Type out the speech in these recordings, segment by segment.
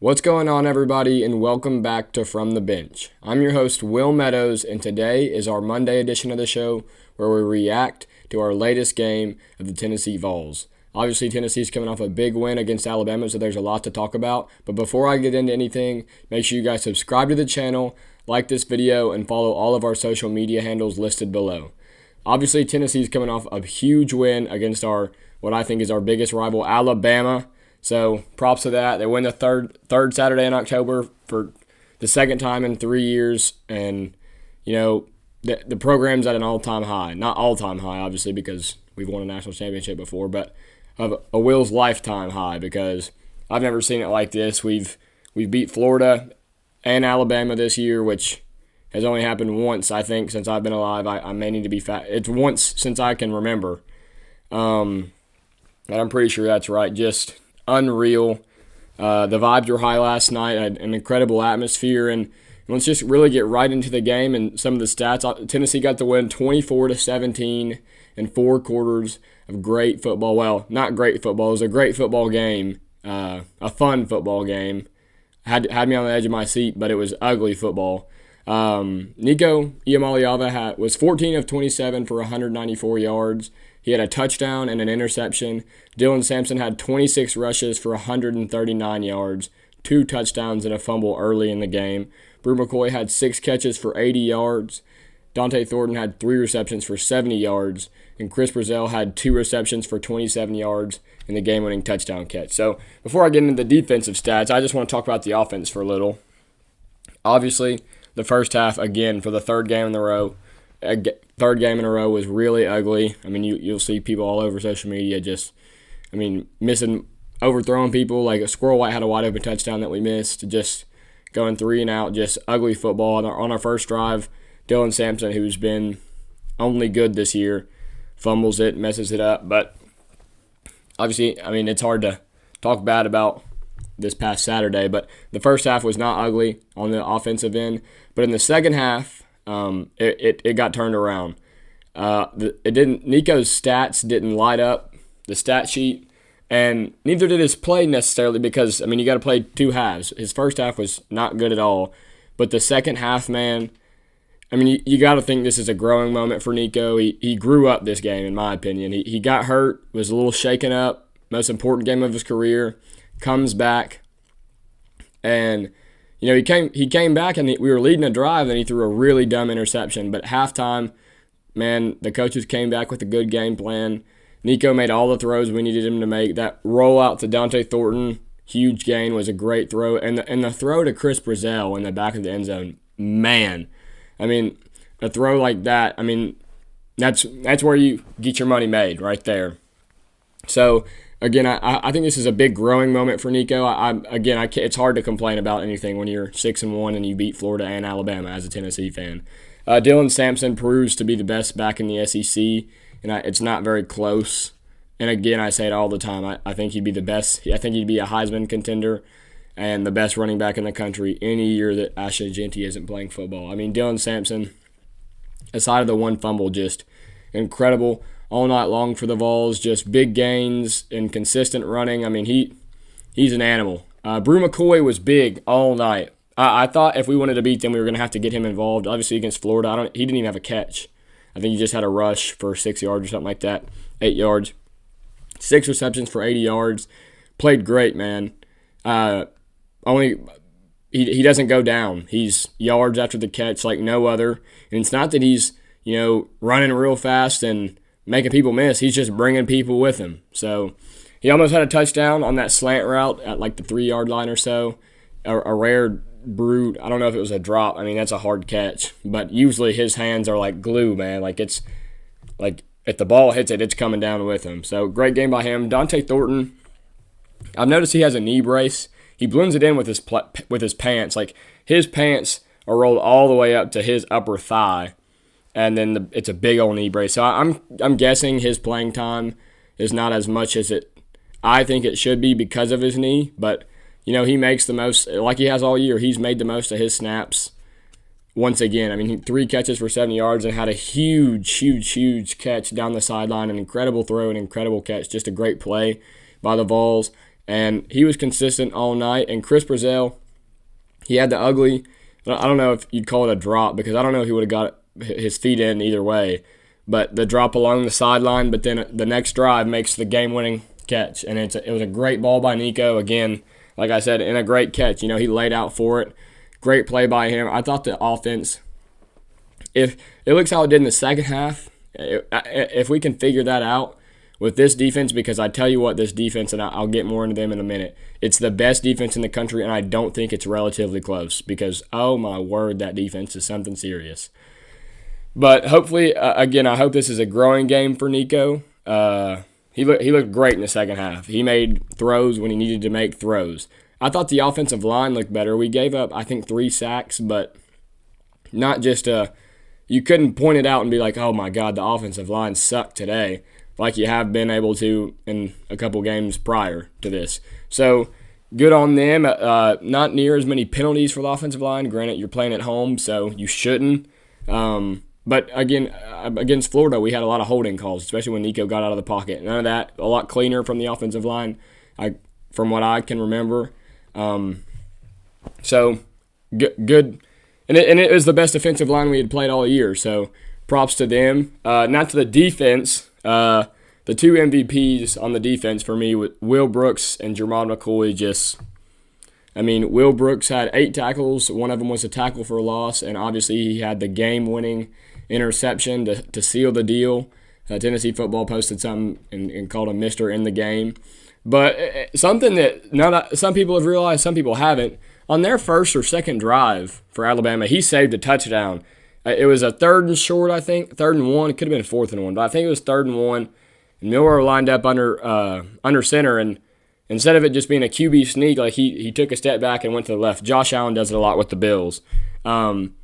What's going on, everybody, and welcome back to From the Bench. I'm your host, Will Meadows, and today is our Monday edition of the show where we react to our latest game of the Tennessee Vols. Obviously, Tennessee's coming off a big win against Alabama, so there's a lot to talk about. But before I get into anything, make sure you guys subscribe to the channel, like this video, and follow all of our social media handles listed below. Obviously, Tennessee's coming off a huge win against what I think is our biggest rival, Alabama. So props to that. They win the third Saturday in October for the second time in 3 years, and the program's at an all-time high. Not all-time high, obviously, because we've won a national championship before, but of a Will's lifetime high, because I've never seen it like this. We've beat Florida and Alabama this year, which has only happened once, I think, since I've been alive. I may need to be fat. It's once since I can remember, and I'm pretty sure that's right. Just unreal. The vibes were high last night. An incredible atmosphere, and let's just really get right into the game and some of the stats. Tennessee got the win 24-17 in 4 quarters of great football. Well, not great football. It was a great football game, a fun football game. Had me on the edge of my seat, but it was ugly football. Nico Iamaleava was 14 of 27 for 194 yards. He had a touchdown and an interception. Dylan Sampson had 26 rushes for 139 yards, 2 touchdowns and a fumble early in the game. Brew McCoy had 6 catches for 80 yards. Dante Thornton had 3 receptions for 70 yards. And Chris Brazell had 2 receptions for 27 yards in the game-winning touchdown catch. So before I get into the defensive stats, I just want to talk about the offense for a little. Obviously, the first half, again, for the third game in a row, was really ugly. I mean, you'll see people all over social media missing, overthrowing people. Like Squirrel White had a wide open touchdown that we missed, just going 3 and out, just ugly football. On our first drive, Dylan Sampson, who's been only good this year, fumbles it, messes it up. But obviously, it's hard to talk bad about this past Saturday, but the first half was not ugly on the offensive end. But in the second half, it got turned around. Nico's stats didn't light up the stat sheet, and neither did his play necessarily, because you got to play 2 halves. His first half was not good at all, but the second half, man, you got to think this is a growing moment for Nico. He grew up this game, in my opinion. He got hurt, was a little shaken up, most important game of his career, comes back, and he came back, and we were leading a drive, and he threw a really dumb interception. But at halftime, man, the coaches came back with a good game plan. Nico made all the throws we needed him to make. That rollout to Dante Thornton, huge gain, was a great throw. And the throw to Chris Brazell in the back of the end zone, man. A throw like that, that's where you get your money made, right there. So, again, I think this is a big growing moment for Nico. It's hard to complain about anything when you're 6-1 and you beat Florida and Alabama as a Tennessee fan. Dylan Sampson proves to be the best back in the SEC, and it's not very close. And again, I say it all the time. I think he'd be the best. I think he'd be a Heisman contender and the best running back in the country any year that Ashley Genty isn't playing football. Dylan Sampson, aside of the 1 fumble, just incredible all night long for the Vols. Just big gains and consistent running. He's an animal. Brew McCoy was big all night. I thought if we wanted to beat them, we were going to have to get him involved. Obviously, against Florida, he didn't even have a catch. I think he just had a rush for 6 yards or something like that, 8 yards. 6 receptions for 80 yards. Played great, man. He doesn't go down. He's yards after the catch like no other. And it's not that he's, running real fast and making people miss. He's just bringing people with him. So he almost had a touchdown on that slant route at like the 3-yard line or so. A rare Brew, I don't know if it was a drop. That's a hard catch. But usually his hands are like glue, man. It's like if the ball hits it, it's coming down with him. So great game by him. Dante Thornton, I've noticed he has a knee brace. He blends it in with his pants. Like his pants are rolled all the way up to his upper thigh, and then it's a big old knee brace. So I'm guessing his playing time is not as much as I think it should be because of his knee. But he makes the most, like he has all year. He's made the most of his snaps. Once again, 3 catches for 70 yards and had a huge catch down the sideline. An incredible throw, an incredible catch. Just a great play by the Vols. and he was consistent all night. And Chris Brazell, he had the ugly, I don't know if you'd call it a drop, because I don't know if he would have got his feet in either way, but the drop along the sideline, but then the next drive makes the game-winning catch. And it was a great ball by Nico. Again, like I said, in a great catch. He laid out for it. Great play by him. I thought the offense, if it looks how it did in the second half, if we can figure that out with this defense, because I tell you what, this defense, and I'll get more into them in a minute, it's the best defense in the country, and I don't think it's relatively close, because, oh my word, that defense is something serious. But hopefully, again, I hope this is a growing game for Nico. He looked great in the second half. He made throws when he needed to make throws. I thought the offensive line looked better. We gave up, I think, 3 sacks, but not just you couldn't point it out and be like, oh my God, the offensive line sucked today, like you have been able to in a couple games prior to this. So good on them. Not near as many penalties for the offensive line. Granted, you're playing at home, so you shouldn't. But again, against Florida, we had a lot of holding calls, especially when Nico got out of the pocket. None of that. A lot cleaner from the offensive line, from what I can remember. So good. And it was the best defensive line we had played all year, so props to them. Not to the defense. The 2 MVPs on the defense for me, with Will Brooks and Jermod McCoy, Will Brooks had 8 tackles. One of them was a tackle for a loss, and obviously he had the game-winning interception to seal the deal. Tennessee football posted something and called him Mr. in the game. But something that some people have realized, some people haven't, on their first or second drive for Alabama, he saved a touchdown. It was a 3rd and short, I think, 3rd and 1. It could have been 4th and 1, but I think it was 3rd and 1. And Miller lined up under center, and instead of it just being a QB sneak, like he took a step back and went to the left. Josh Allen does it a lot with the Bills. And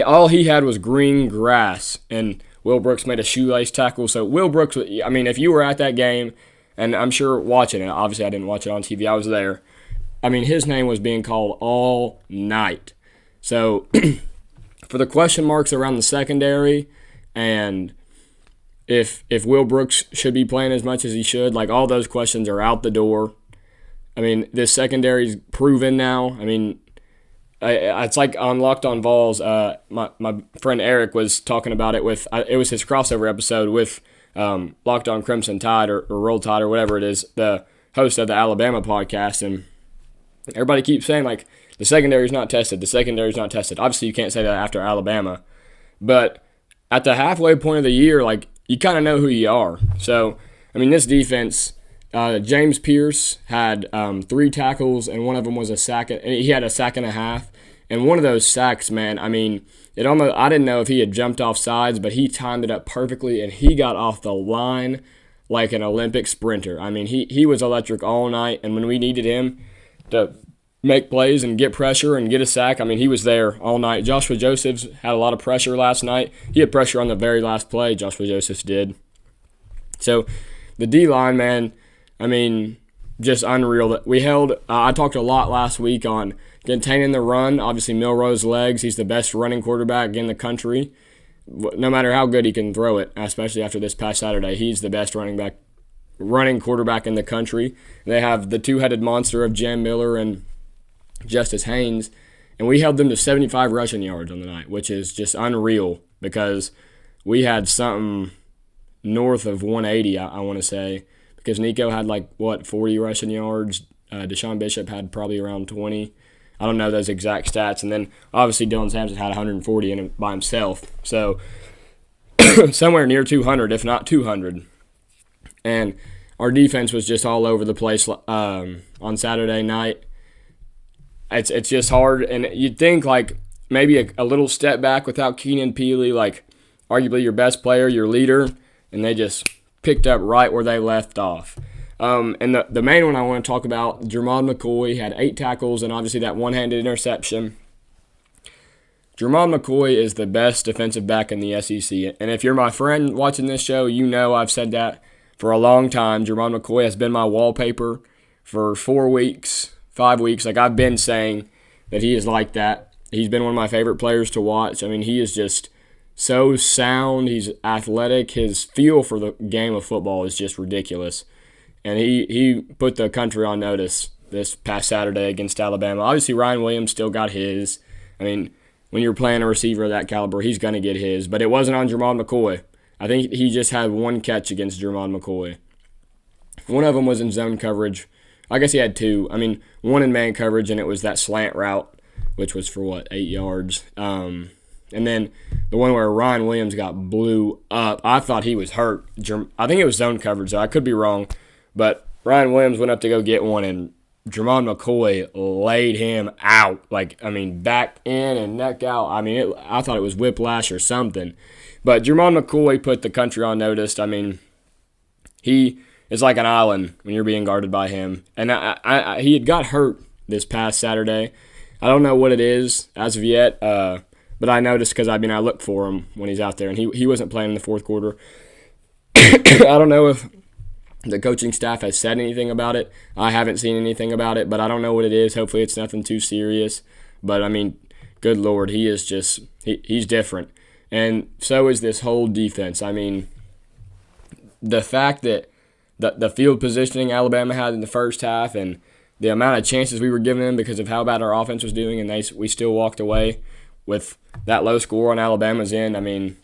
all he had was green grass, and Will Brooks made a shoelace tackle. So Will Brooks, if you were at that game, and I'm sure watching it, obviously I didn't watch it on TV, I was there. His name was being called all night. So for the question marks around the secondary, and if Will Brooks should be playing as much as he should, all those questions are out the door. This secondary's proven now. It's like on Locked On Vols, my friend Eric was talking about it with, it was his crossover episode with Locked On Crimson Tide or Roll Tide or whatever it is, the host of the Alabama podcast, and everybody keeps saying, the secondary's not tested, the secondary's not tested. Obviously, you can't say that after Alabama, but at the halfway point of the year, you kind of know who you are. So, this defense, James Pierce had 3 tackles, and one of them was a sack. He had a sack and a half. And one of those sacks, man, I didn't know if he had jumped off sides, but he timed it up perfectly, and he got off the line like an Olympic sprinter. He was electric all night, and when we needed him to make plays and get pressure and get a sack, he was there all night. Joshua Josephs had a lot of pressure last night. He had pressure on the very last play, Joshua Josephs did. So the D-line, man, just unreal. We held, I talked a lot last week on containing the run. Obviously, Milroe's legs, he's the best running quarterback in the country. No matter how good he can throw it, especially after this past Saturday, he's the best running quarterback in the country. They have the 2-headed monster of Jam Miller and Justice Haynes, and we held them to 75 rushing yards on the night, which is just unreal, because we had something north of 180, I want to say, because Nico had 40 rushing yards. Deshaun Bishop had probably around 20. I don't know those exact stats. And then obviously Dylan Sampson had 140 in it by himself. So somewhere near 200, if not 200. And our defense was just all over the place on Saturday night. It's just hard. And you'd think maybe a little step back without Keenan Peely, arguably your best player, your leader, and they just picked up right where they left off. And the main one I want to talk about, Jermod McCoy had 8 tackles and obviously that one-handed interception. Jermod McCoy is the best defensive back in the SEC. And if you're my friend watching this show, you know I've said that for a long time. Jermod McCoy has been my wallpaper for 4 weeks, 5 weeks. I've been saying that he is like that. He's been one of my favorite players to watch. He is just so sound. He's athletic. His feel for the game of football is just ridiculous. and he put the country on notice this past Saturday against Alabama. Obviously, Ryan Williams still got his. I mean, when you're playing a receiver of that caliber, he's going to get his. But it wasn't on Jermon McCoy. I think he just had one catch against Jermon McCoy. One of them was in zone coverage. I guess he had two. I mean, one in man coverage, and it was that slant route, which was for, 8 yards. And then the one where Ryan Williams got blew up, I thought he was hurt. I think it was zone coverage, so I could be wrong. But Ryan Williams went up to go get one, and Jermon McCoy laid him out. Back in and neck out. I thought it was whiplash or something. But Jermon McCoy put the country on notice. He is like an island when you're being guarded by him. And he had got hurt this past Saturday. I don't know what it is as of yet, but I noticed because, I look for him when he's out there, and he wasn't playing in the fourth quarter. I don't know if the coaching staff has said anything about it. I haven't seen anything about it, but I don't know what it is. Hopefully it's nothing too serious. But, good Lord, he is just he's different. And so is this whole defense. The fact that the field positioning Alabama had in the first half and the amount of chances we were giving them because of how bad our offense was doing, and we still walked away with that low score on Alabama's end.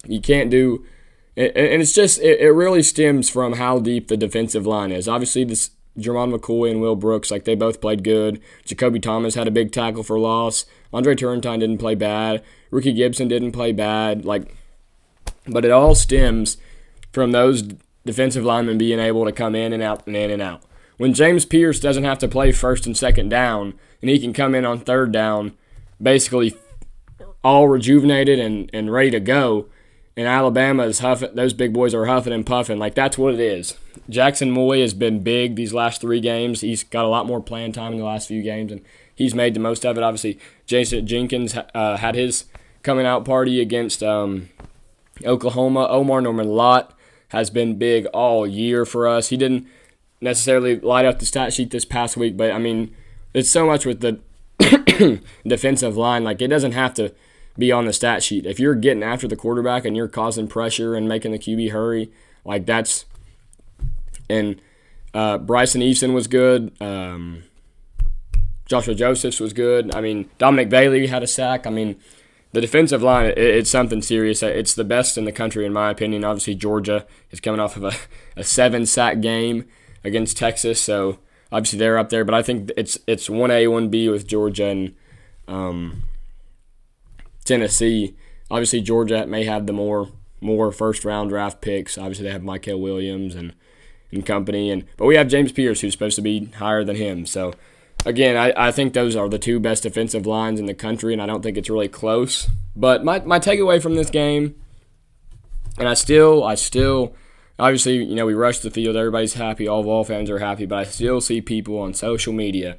You can't do – and it's just, it really stems from how deep the defensive line is. Obviously, this Jermon McCoy and Will Brooks, they both played good. Jacoby Thomas had a big tackle for loss. Andre Turrentine didn't play bad. Ricky Gibson didn't play bad. But it all stems from those defensive linemen being able to come in and out and in and out. When James Pierce doesn't have to play first and second down, and he can come in on third down basically all rejuvenated and ready to go, and Alabama is huffing, those big boys are huffing and puffing. That's what it is. Jackson Moy has been big these last 3 games. He's got a lot more playing time in the last few games, and he's made the most of it. Obviously, Jason Jenkins had his coming out party against Oklahoma. Omar Norman-Lott has been big all year for us. He didn't necessarily light up the stat sheet this past week, but, it's so much with the defensive line. It doesn't have to be on the stat sheet. If you're getting after the quarterback and you're causing pressure and making the QB hurry, that's – and Bryson Easton was good. Joshua Josephs was good. Dominic Bailey had a sack. The defensive line, it's something serious. It's the best in the country, in my opinion. Obviously, Georgia is coming off of a 7-sack game against Texas, so obviously they're up there. But I think it's 1A, 1B with Georgia and Tennessee. Obviously, Georgia may have the more first-round draft picks. Obviously, they have Michael Williams and company. But we have James Pierce, who's supposed to be higher than him. So, again, I think those are the 2 best defensive lines in the country, and I don't think it's really close. But my takeaway from this game, and I still obviously, we rushed the field. Everybody's happy. All Vol fans are happy. But I still see people on social media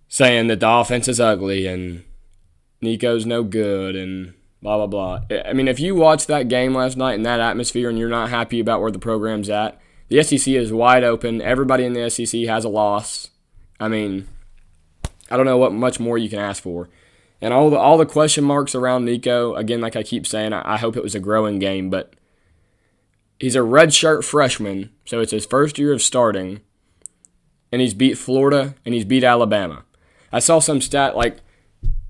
saying that the offense is ugly and Nico's no good and blah, blah, blah. If you watched that game last night in that atmosphere and you're not happy about where the program's at, the SEC is wide open. Everybody in the SEC has a loss. I don't know what much more you can ask for. And all the question marks around Nico, again, like I keep saying, I hope it was a growing game, but he's a redshirt freshman, so it's his first year of starting, and he's beat Florida and he's beat Alabama. I saw some stat,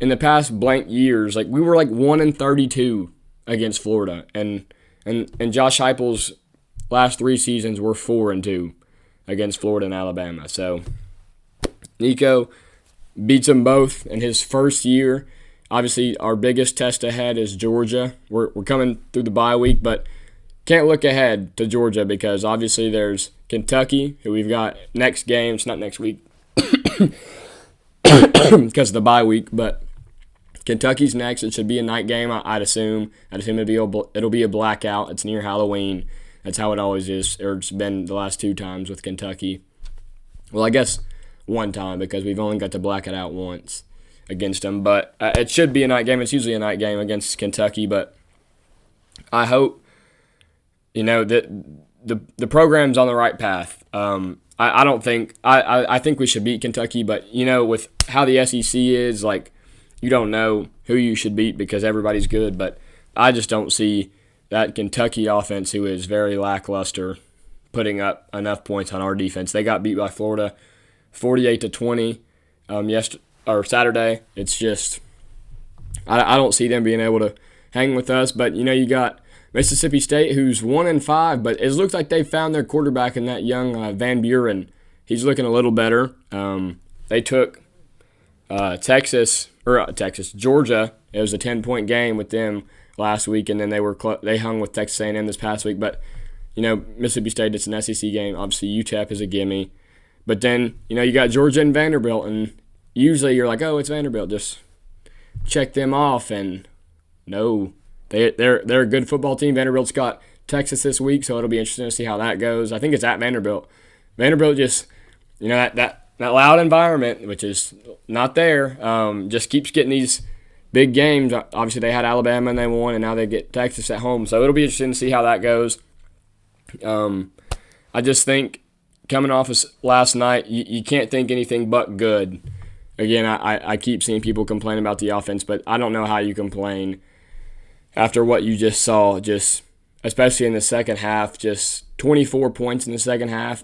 in the past blank years, we were 1-32 against Florida, and Josh Heupel's last 3 seasons were 4-2 against Florida and Alabama. So Nico beats them both in his first year. Obviously, our biggest test ahead is Georgia. We're coming through the bye week, but can't look ahead to Georgia because obviously there's Kentucky, who we've got next game. It's not next week because of the bye week, but Kentucky's next. It should be a night game, I'd assume. It'll be a blackout. It's near Halloween. That's how it always is, or it's been the last 2 times with Kentucky. Well, I guess one time because we've only got to black it out once against them. But it should be a night game. It's usually a night game against Kentucky. But I hope, that the program's on the right path. I don't think – I think we should beat Kentucky. But, with how the SEC is, you don't know who you should beat because everybody's good. But I just don't see that Kentucky offense, who is very lackluster, putting up enough points on our defense. They got beat by Florida 48-20 Saturday. It's just I don't see them being able to hang with us. But, you got Mississippi State, who's 1-5, but it looks like they found their quarterback in that young Van Buren. He's looking a little better. They took Georgia. It was a 10-point game with them last week, and then they hung with Texas A&M this past week. But, Mississippi State, it's an SEC game. Obviously, UTEP is a gimme. But then, you got Georgia and Vanderbilt, and usually you're like, oh, it's Vanderbilt. Just check them off, and no. They're a good football team. Vanderbilt's got Texas this week, so it'll be interesting to see how that goes. I think it's at Vanderbilt. Vanderbilt just, that loud environment, which is not there, just keeps getting these big games. Obviously, they had Alabama and they won, and now they get Texas at home. So it'll be interesting to see how that goes. I just think coming off of last night, you can't think anything but good. Again, I keep seeing people complain about the offense, but I don't know how you complain after what you just saw, just especially in the second half, just 24 points in the second half.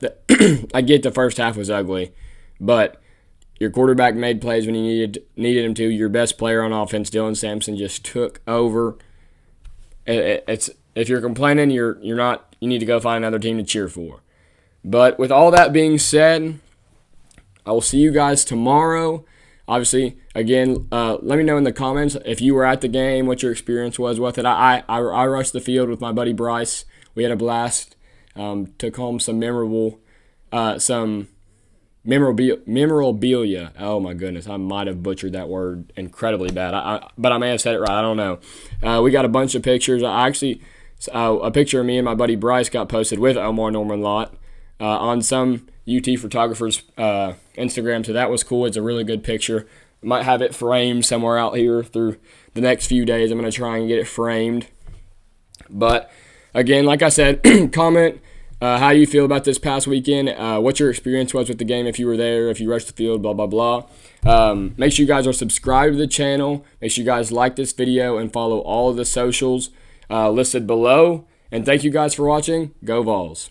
I get the first half was ugly, but your quarterback made plays when he needed him to. Your best player on offense, Dylan Sampson, just took over. If you're complaining, you're not. You need to go find another team to cheer for. But with all that being said, I will see you guys tomorrow. Obviously, again, let me know in the comments if you were at the game, what your experience was with it. I rushed the field with my buddy Bryce. We had a blast. Took home some memorabilia. Oh my goodness, I might have butchered that word incredibly bad. But I may have said it right. I don't know. We got a bunch of pictures. A picture of me and my buddy Bryce got posted with Omar Norman Lott on some UT photographer's Instagram, so that was cool. It's a really good picture. Might have it framed somewhere out here through the next few days. I'm going to try and get it framed. But again, like I said, comment how you feel about this past weekend, what your experience was with the game, if you were there, if you rushed the field, blah, blah, blah. Make sure you guys are subscribed to the channel. Make sure you guys like this video and follow all of the socials listed below. And thank you guys for watching. Go Vols.